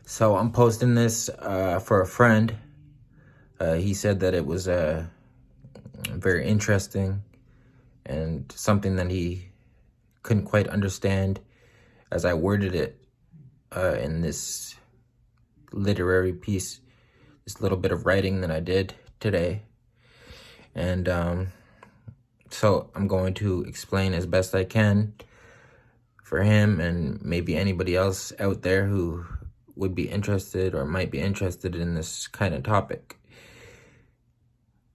So I'm posting this for a friend. He said that it was very interesting and something that he couldn't quite understand as I worded it in this literary piece, this little bit of writing that I did today. And so I'm going to explain as best I can for him and maybe anybody else out there who would be interested or might be interested in this kind of topic.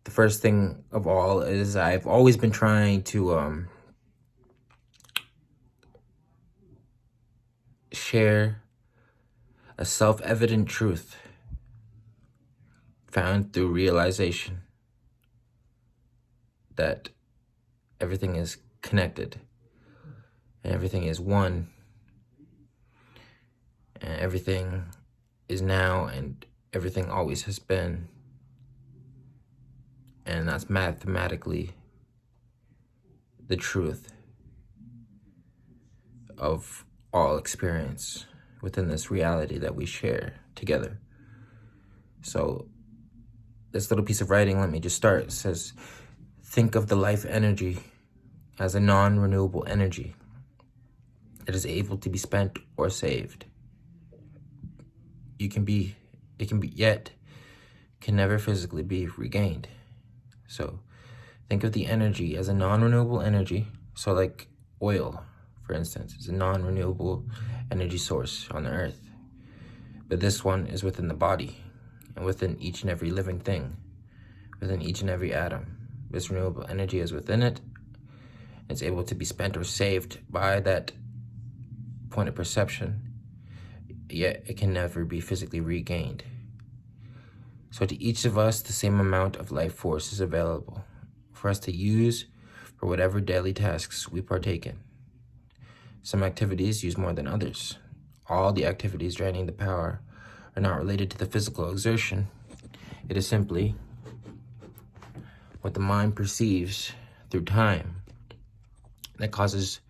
The first thing of all is I've always been trying to share a self-evident truth found through realization that everything is connected and everything is one and everything is now and everything always has been. And that's mathematically the truth of all experience within this reality that we share together. So this little piece of writing, let me just start. It says, think of the life energy as a non-renewable energy that is able to be spent or saved. It can be yet can never physically be regained. So think of the energy as a non-renewable energy. So like oil, for instance, is a non-renewable energy source on the earth. But this one is within the body and within each and every living thing, within each and every atom. This renewable energy is within it. It's able to be spent or saved by that point of perception, yet it can never be physically regained. So to each of us, the same amount of life force is available for us to use for whatever daily tasks we partake in. Some activities use more than others. All the activities draining the power are not related to the physical exertion. It is simply what the mind perceives through time that causes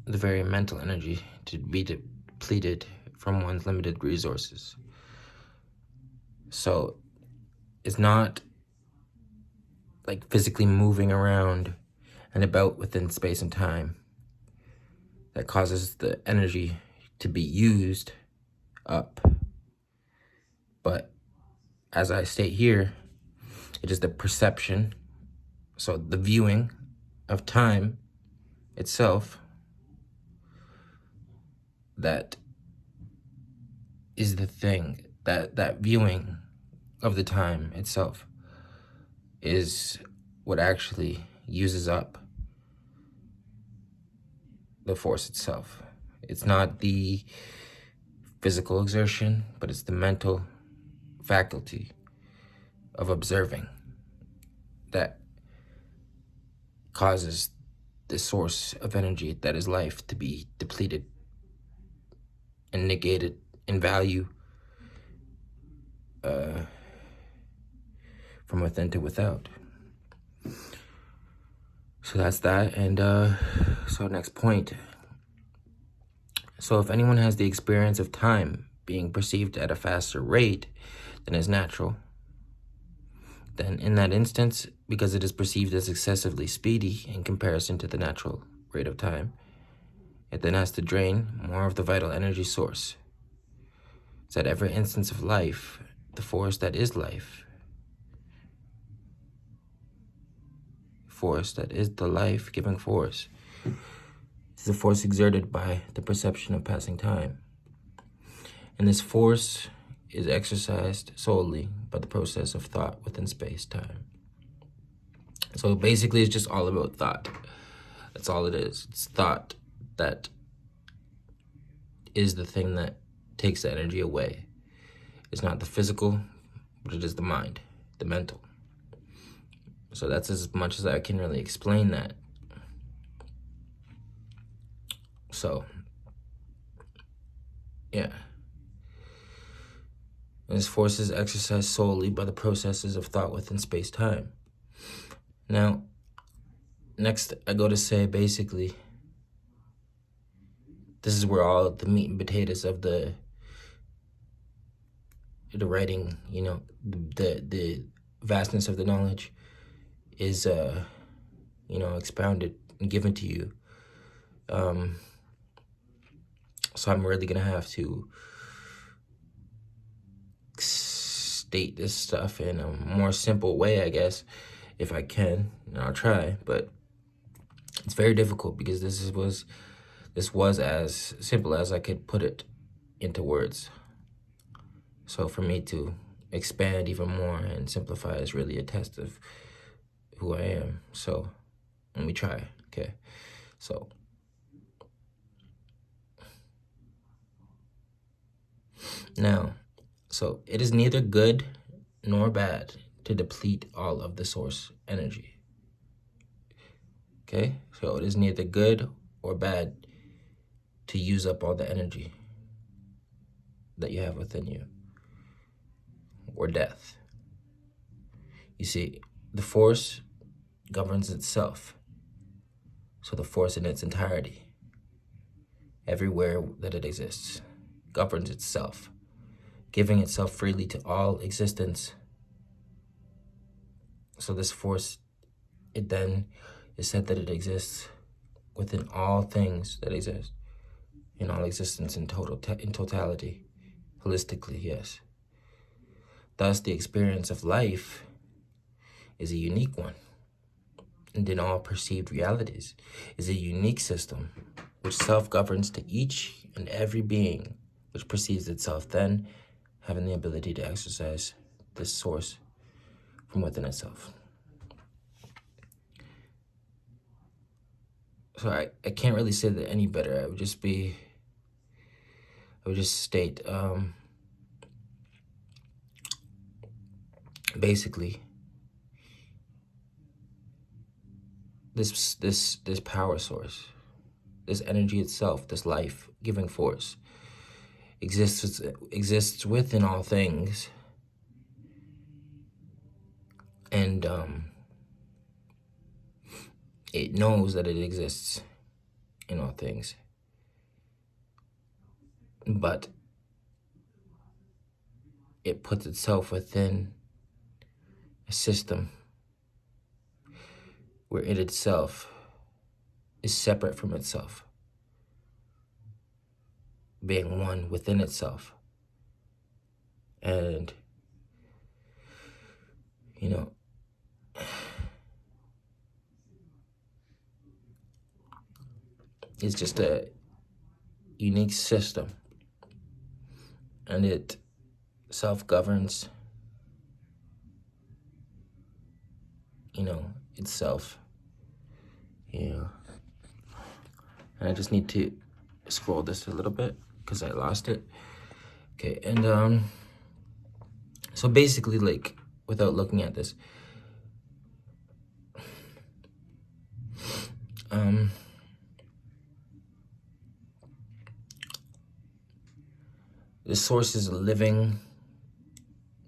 the very mental energy to be depleted from one's limited resources. So it's not like physically moving around and about within space and time that causes the energy to be used up. But as I state here, it is the perception, so the viewing of time itself, that is the thing, that viewing of the time itself is what actually uses up the force itself. It's not the physical exertion, but it's the mental faculty of observing that causes the source of energy that is life to be depleted and negated in value from within to without. So that's that. And so next point. So if anyone has the experience of time being perceived at a faster rate than is natural, then in that instance, because it is perceived as excessively speedy in comparison to the natural rate of time, it then has to drain more of the vital energy source. It's at every instance of life, the force that is life, force that is the life-giving force, is the force exerted by the perception of passing time. And this force is exercised solely by the process of thought within space-time. So basically, it's just all about thought. That's all it is. It's thought that is the thing that takes the energy away. It's not the physical, but it is the mind, the mental. So that's as much as I can really explain that. So, yeah. This force is exercised solely by the processes of thought within space-time. Now, next I go to say basically this is where all the meat and potatoes of the writing, you know, the vastness of the knowledge is, you know, expounded and given to you. So I'm really gonna have to state this stuff in a more simple way, I guess, if I can, and I'll try. But it's very difficult because this was as simple as I could put it into words. So for me to expand even more and simplify is really a test of who I am. So let me try, okay? So now, so it is neither good nor bad to deplete all of the source energy. Okay, so it is neither good or bad to use up all the energy that you have within you, or death. You see, the force governs itself. So the force in its entirety, everywhere that it exists, governs itself, giving itself freely to all existence. So this force, it then is said that it exists within all things that exist, in all existence in totality, holistically, yes. Thus, the experience of life is a unique one, and in all perceived realities is a unique system which self-governs to each and every being which perceives itself, then having the ability to exercise this source from within itself. So I can't really say that any better. I would just state, basically, this power source, this energy itself, this life-giving force, exists within all things, and it knows that it exists in all things, but it puts itself within a system where it itself is separate from itself, being one within itself. And, you know, it's just a unique system, and it self-governs, you know, itself, you know. And I just need to scroll this a little bit because I lost it. Okay, and so basically, like, without looking at this, the source is a living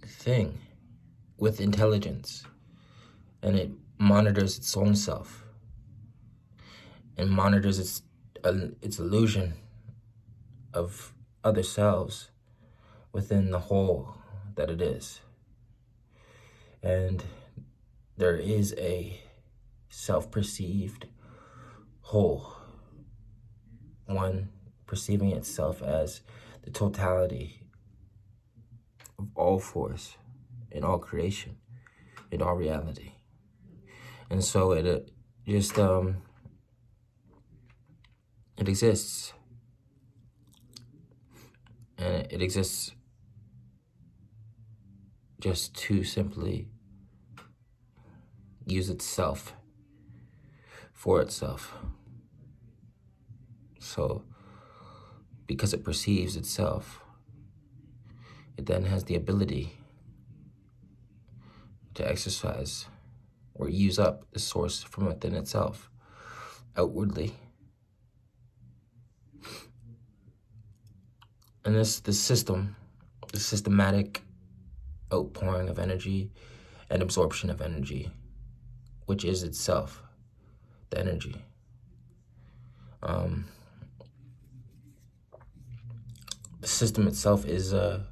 thing with intelligence, and it monitors its own self and monitors its illusion of other selves within the whole that it is. And there is a self-perceived whole, one perceiving itself as the totality of all force, in all creation, in all reality. And so it just, it exists. And it exists just to simply use itself for itself. So, because it perceives itself, it then has the ability to exercise or use up the source from within itself outwardly. And this system, the systematic outpouring of energy and absorption of energy, which is itself the energy, the system itself is, the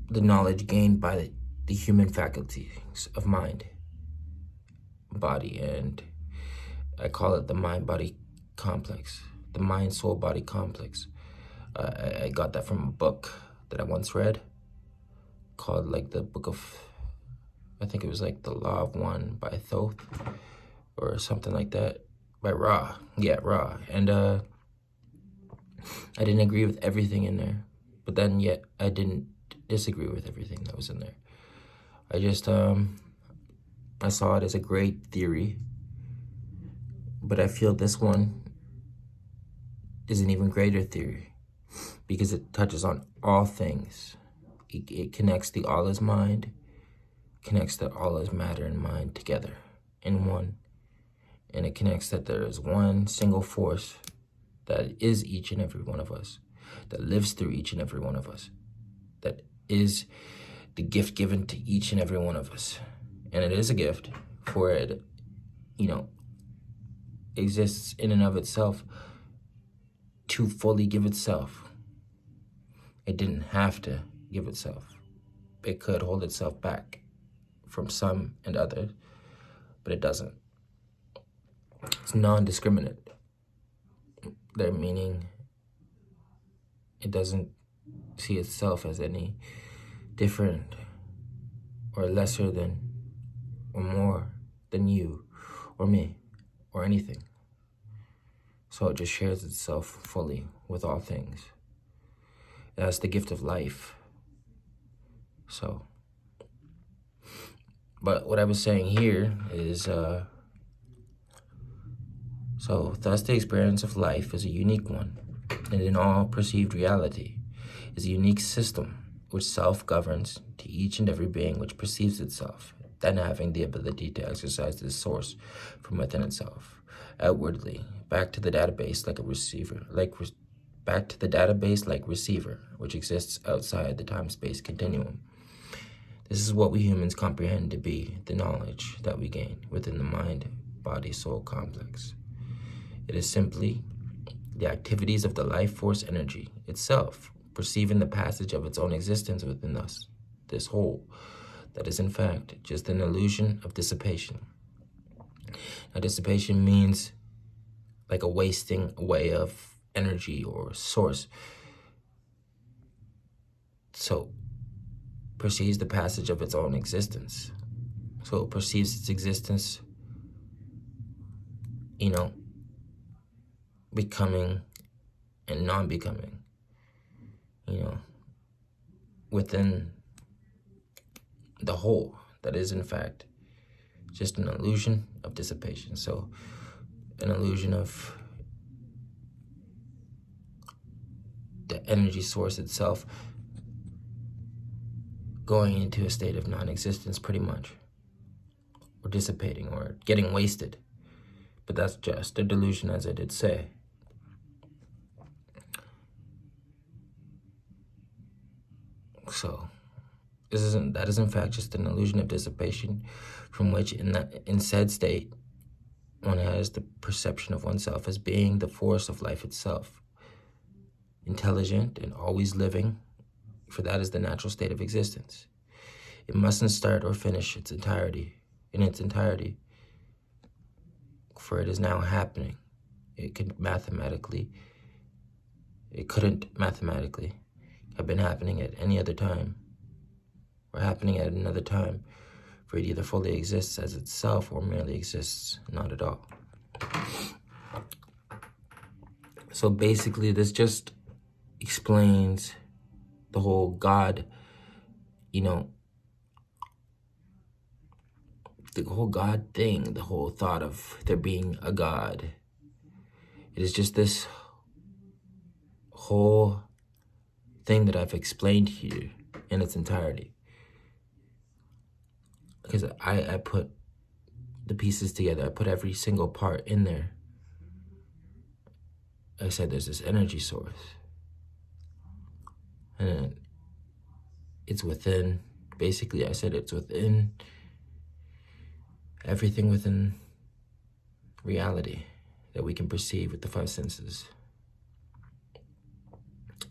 knowledge gained by the human faculties of mind, body, and I call it the mind-body complex, the mind-soul-body complex. I got that from a book that I once read called like the book of, I think it was like The Law of One by Thoth or something like that, by Ra. Yeah, Ra. And I didn't agree with everything in there, but then yet I didn't disagree with everything that was in there. I just, I saw it as a great theory, but I feel this one is an even greater theory because it touches on all things. It connects the all is mind, connects that all is matter and mind together in one. And it connects that there is one single force that is each and every one of us, that lives through each and every one of us, that is the gift given to each and every one of us. And it is a gift, for it, exists in and of itself to fully give itself. It didn't have to give itself. It could hold itself back from some and others, but it doesn't. It's non-discriminate. Their meaning, it doesn't see itself as any different or lesser than or more than you or me or anything. So it just shares itself fully with all things. That's the gift of life. So, but what I was saying here is, so thus the experience of life is a unique one, and in all perceived reality is a unique system which self-governs to each and every being which perceives itself, then having the ability to exercise this source from within itself, outwardly, back to the database like a receiver, back to the database like receiver, which exists outside the time-space continuum. This is what we humans comprehend to be the knowledge that we gain within the mind-body-soul complex. It is simply the activities of the life force energy itself, perceiving the passage of its own existence within us, this whole, that is in fact just an illusion of dissipation. Now, dissipation means like a wasting away of energy or source. So, perceives the passage of its own existence. So it perceives its existence, becoming and non-becoming, within the whole that is in fact just an illusion of dissipation. So an illusion of the energy source itself going into a state of non-existence pretty much, or dissipating or getting wasted. But that's just a delusion, as I did say. So that is in fact just an illusion of dissipation, from which in said state one has the perception of oneself as being the force of life itself, intelligent and always living, for that is the natural state of existence. It mustn't start or finish in its entirety, for it is now happening. It couldn't mathematically have been happening at any other time, or happening at another time, for it either fully exists as itself or merely exists not at all. So basically, this just explains the whole God, the whole God thing, the whole thought of there being a God. It is just this whole thing that I've explained here in its entirety. Because I put the pieces together. I put every single part in there. I said there's this energy source. And it's within, basically I said it's within everything within reality. that we can perceive with the five senses.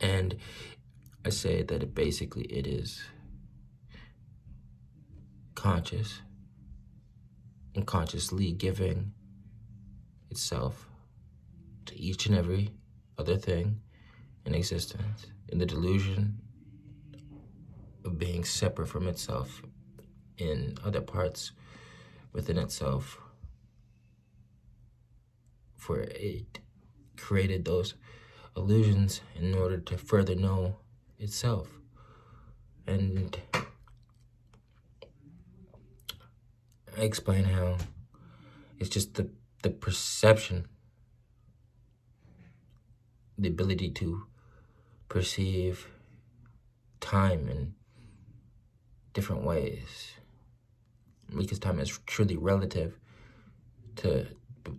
And I say that it is conscious and consciously giving itself to each and every other thing in existence, in the delusion of being separate from itself in other parts within itself, for it created those illusions in order to further know itself. And I explain how it's just the perception, the ability to perceive time in different ways, because time is truly relative to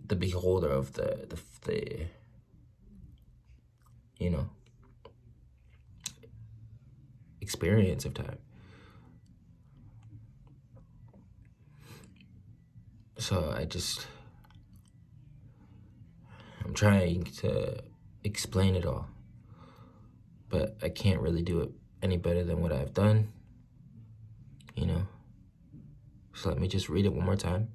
the beholder of the experience of time. So I'm trying to explain it all, but I can't really do it any better than what I've done, So let me just read it one more time,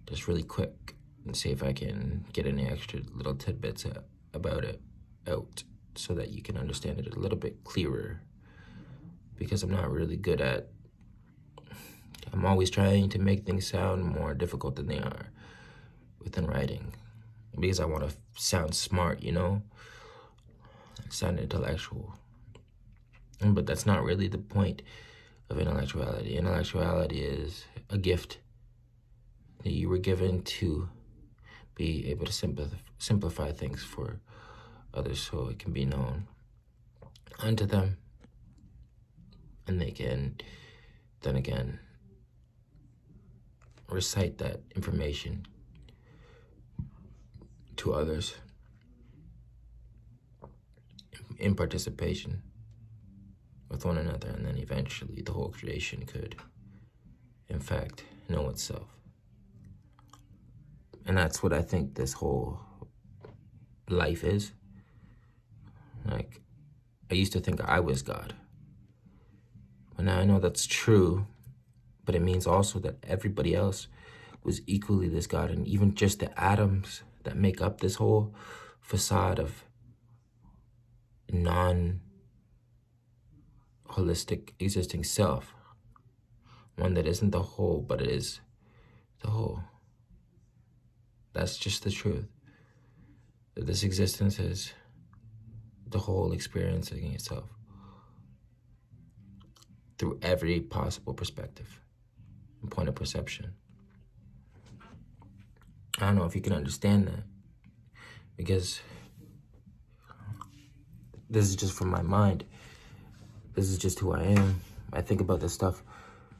just really quick, and see if I can get any extra little tidbits about it out so that you can understand it a little bit clearer, because I'm not really good at, I'm always trying to make things sound more difficult than they are within writing, because I want to sound smart, sound intellectual. But that's not really the point of intellectuality. Intellectuality is a gift that you were given to be able to simplify things for others so it can be known unto them, and they can then again recite that information to others in participation with one another, and then eventually the whole creation could, in fact, know itself. And that's what I think this whole life is. Like, I used to think I was God, but now I know that's true, but it means also that everybody else was equally this God, and even just the atoms that make up this whole facade of non-holistic existing self, one that isn't the whole, but it is the whole. That's just the truth. That this existence is the whole experiencing itself through every possible perspective and point of perception. I don't know if you can understand that, because this is just from my mind. This is just who I am. I think about this stuff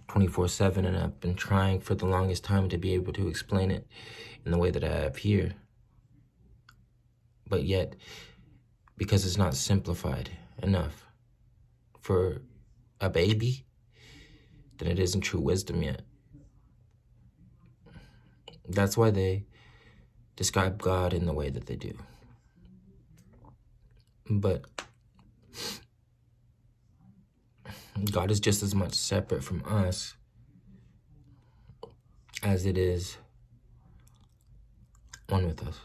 24/7, and I've been trying for the longest time to be able to explain it in the way that I have here. But yet, because it's not simplified enough for a baby, then it isn't true wisdom yet. That's why they describe God in the way that they do. But God is just as much separate from us as it is one with us.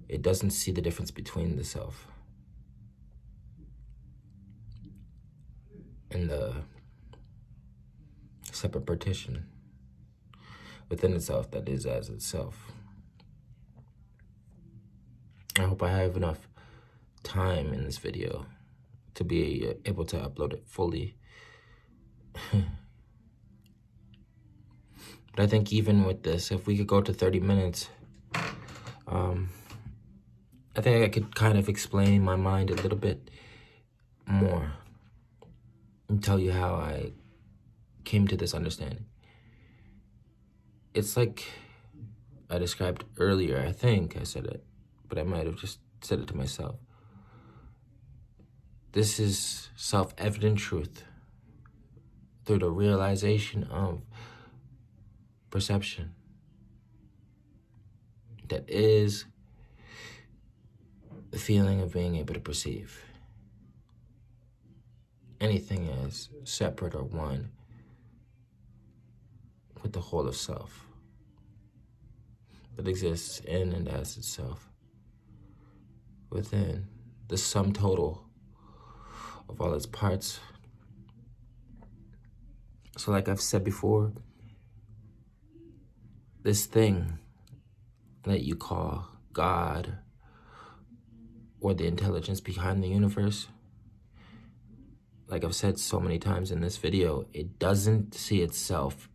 It doesn't see the difference between the self and the separate partition within itself that is as itself. I hope I have enough time in this video to be able to upload it fully. But I think even with this, if we could go to 30 minutes, I think I could kind of explain my mind a little bit more and tell you how I came to this understanding. It's like I described earlier, I think I said it, but I might have just said it to myself. This is self-evident truth through the realization of perception. that is the feeling of being able to perceive anything as separate or one with the whole of self that exists in and as itself, within the sum total of all its parts. So like I've said before, this thing that you call God or the intelligence behind the universe, like I've said so many times in this video, it doesn't see itself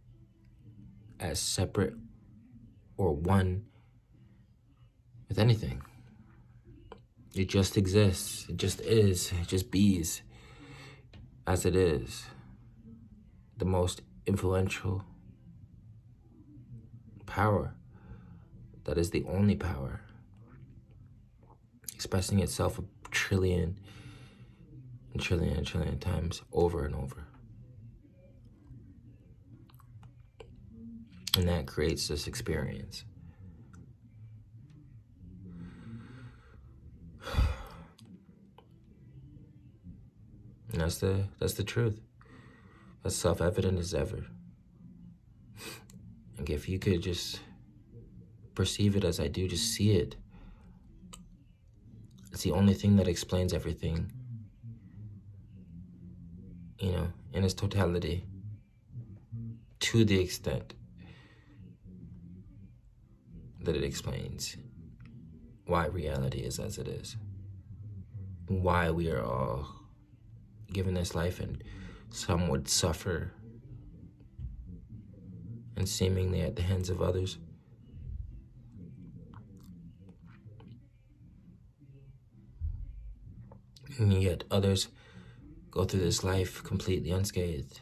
as separate or one with anything. It just exists. It just is. It just bees as it is. The most influential power that is the only power, expressing itself a trillion and trillion and trillion times over and over. And that creates this experience. And that's the truth. That's self-evident as ever. And if you could just perceive it as I do, just see it. It's the only thing that explains everything, you know, in its totality, to the extent that it explains why reality is as it is, why we are all given this life and some would suffer and seemingly at the hands of others. And yet others go through this life completely unscathed.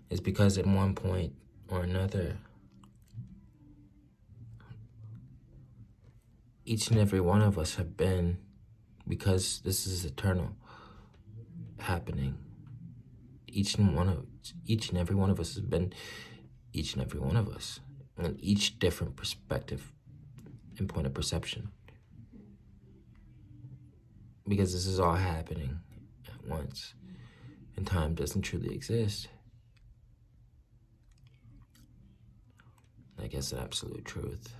It's because at one point or another, each and every one of us have been, because this is eternal, happening. Each and every one of us has been each and every one of us, and each different perspective and point of perception. Because this is all happening at once, and time doesn't truly exist. I guess the absolute truth,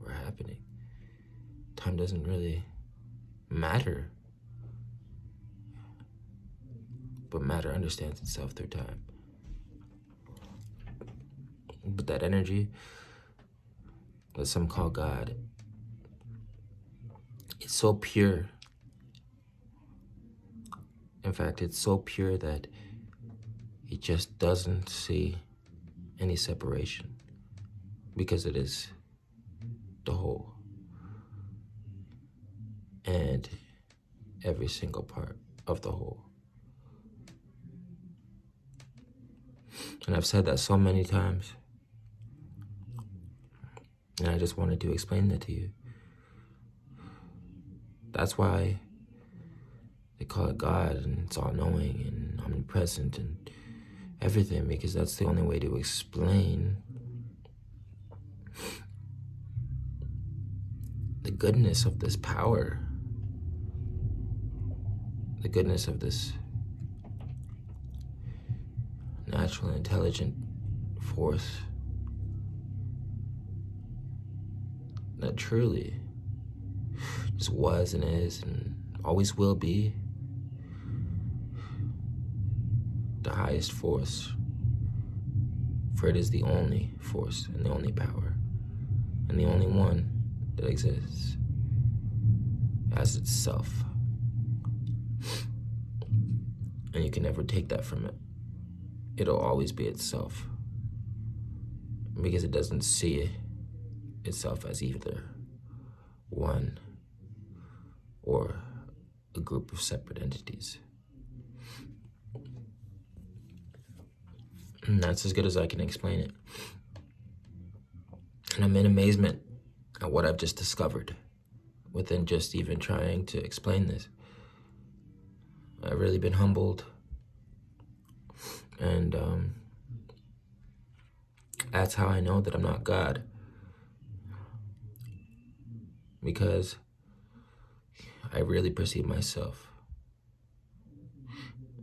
we're happening. Time doesn't really matter, but matter understands itself through time. But that energy that some call God, it's so pure. In fact, it's so pure that it just doesn't see any separation, because it is the whole and every single part of the whole. And I've said that so many times, and I just wanted to explain that to you. That's why they call it God, and it's all-knowing and omnipresent and everything, because that's the only way to explain the goodness of this power, the goodness of this natural, intelligent force that truly just was and is and always will be the highest force, for it is the only force and the only power and the only one that exists as itself. And you can never take that from it. It'll always be itself, because it doesn't see itself as either one or a group of separate entities. And that's as good as I can explain it. And I'm in amazement at what I've just discovered within just even trying to explain this. I've really been humbled, and that's how I know that I'm not God. because I really perceive myself.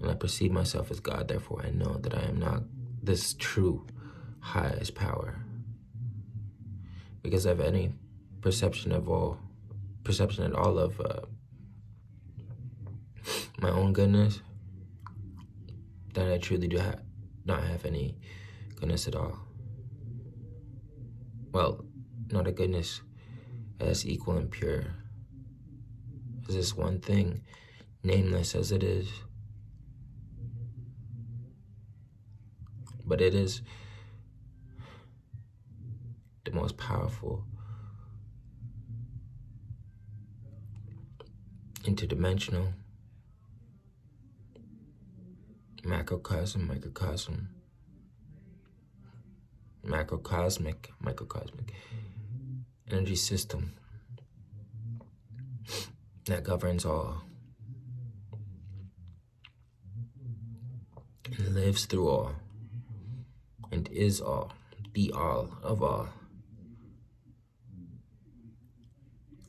And I perceive myself as God, therefore I know that I am not this true highest power. Because I have any perception at all of my own goodness, then I truly do not have any goodness at all. Well, not a goodness as equal and pure as this one thing, nameless as it is. But it is the most powerful, interdimensional, macrocosm, microcosm, macrocosmic, microcosmic energy system that governs all and lives through all and is all, the all of all,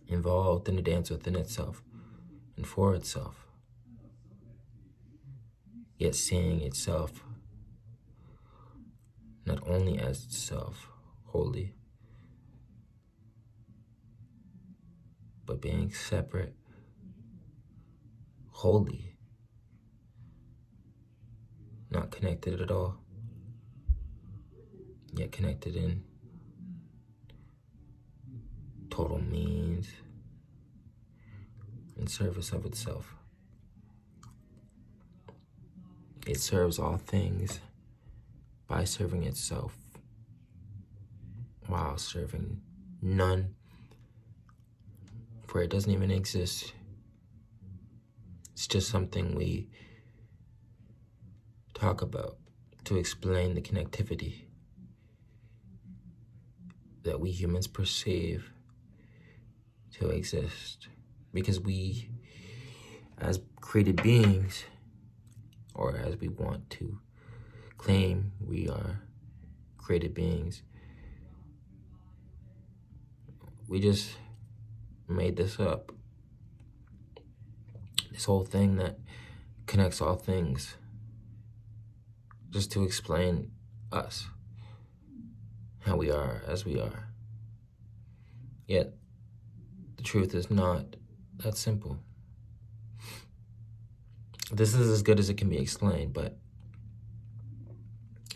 involved in a dance within itself and for itself, yet seeing itself not only as itself wholly, but being separate, wholly, not connected at all, yet connected in total means in service of itself. It serves all things by serving itself while serving none, for it doesn't even exist. It's just something we talk about to explain the connectivity that we humans perceive to exist. Because we, as created beings, or as we want to claim we are created beings, we just made this up. This whole thing that connects all things, just to explain us, how we are as we are. Yet, the truth is not that simple. This is as good as it can be explained, but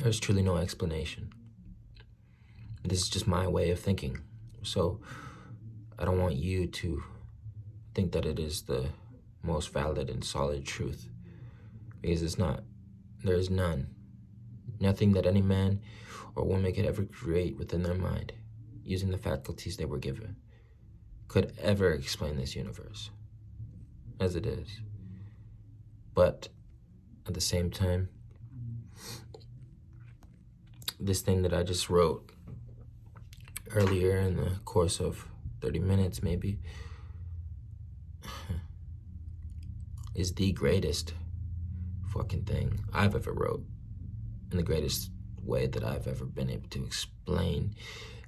there's truly no explanation. This is just my way of thinking. So I don't want you to think that it is the most valid and solid truth, because it's not. There is none. Nothing that any man or woman could ever create within their mind, using the faculties they were given, could ever explain this universe as it is. But at the same time, this thing that I just wrote earlier in the course of 30 minutes maybe is the greatest fucking thing I've ever wrote, in the greatest way that I've ever been able to explain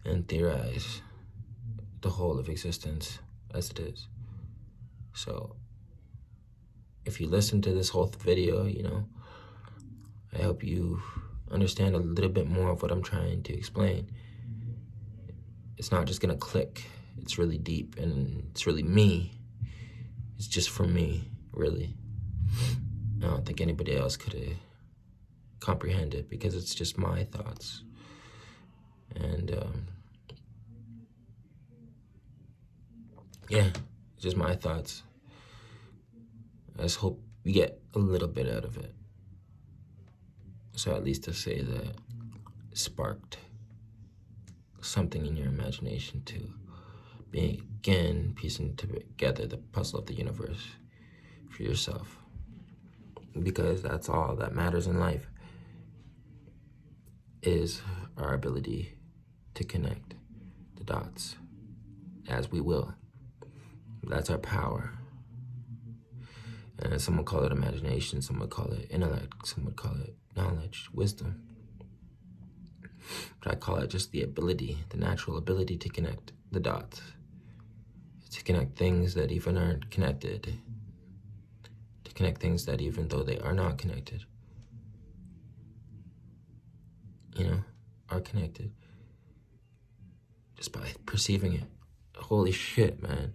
and theorize the whole of existence as it is. So if you listen to this whole video, I hope you understand a little bit more of what I'm trying to explain. It's not just gonna click. It's really deep, and it's really me. It's just for me, really. I don't think anybody else could comprehend it, because it's just my thoughts. And yeah, it's just my thoughts. I just hope you get a little bit out of it. So at least to say that it sparked something in your imagination to begin piecing together the puzzle of the universe for yourself. Because that's all that matters in life, is our ability to connect the dots as we will. That's our power. And some would call it imagination, some would call it intellect, some would call it knowledge, wisdom. But I call it just the ability, the natural ability to connect the dots to connect things that even aren't connected, to connect things that even though they are not connected, are connected, just by perceiving it. Holy shit, man.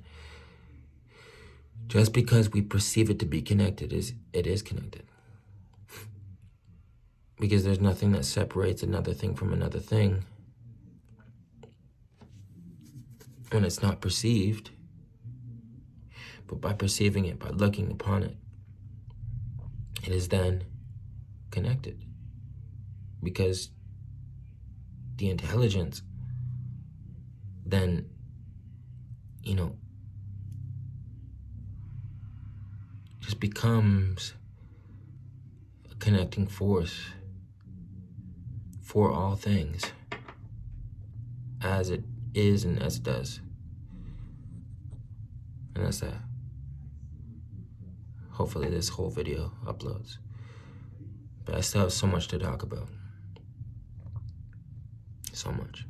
Just because we perceive it to be connected, it is connected. Because there's nothing that separates another thing from another thing when it's not perceived. But by perceiving it, by looking upon it, it is then connected. Because the intelligence then, just becomes a connecting force for all things, as it is and as it does. And that's that. Hopefully this whole video uploads. But I still have so much to talk about. So much.